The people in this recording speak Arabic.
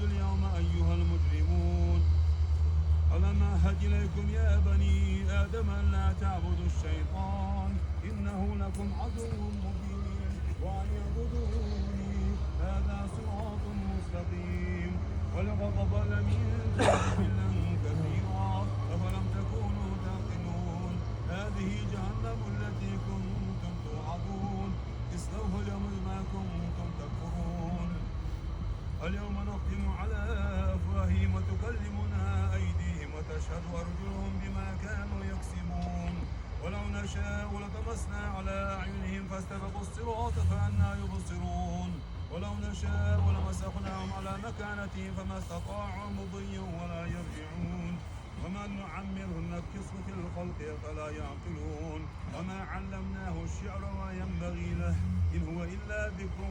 تنادوا اليوم أيها المجرمون ألم أعهد إليكم يا بني آدم أن لا تعبدوا الشيطان إنه لكم عدو مبين وأن اعبدوني هذا صراط مستقيم ولقد ضل منكم جبلا كثيرا أفلم تكونوا تعقلون هذه جهنم التي كنتم توعدون اصلوها اليوم بما كنتم تكفرون اليوم نختم على أفواههم وتكلمنا أيديهم وتشهد أرجلهم بما كانوا يكسبون ولو نشاء لطمسنا على أعينهم فاستبقوا الصراط فأنى يبصرون ولو نشاء لمسخناهم على مكانتهم فما استطاعوا مضيا ولا يرجعون ومن نعمره نكسه في الخلق فلا يعقلون وما علمناه الشعر وما ينبغي له إن هو إلا ذكر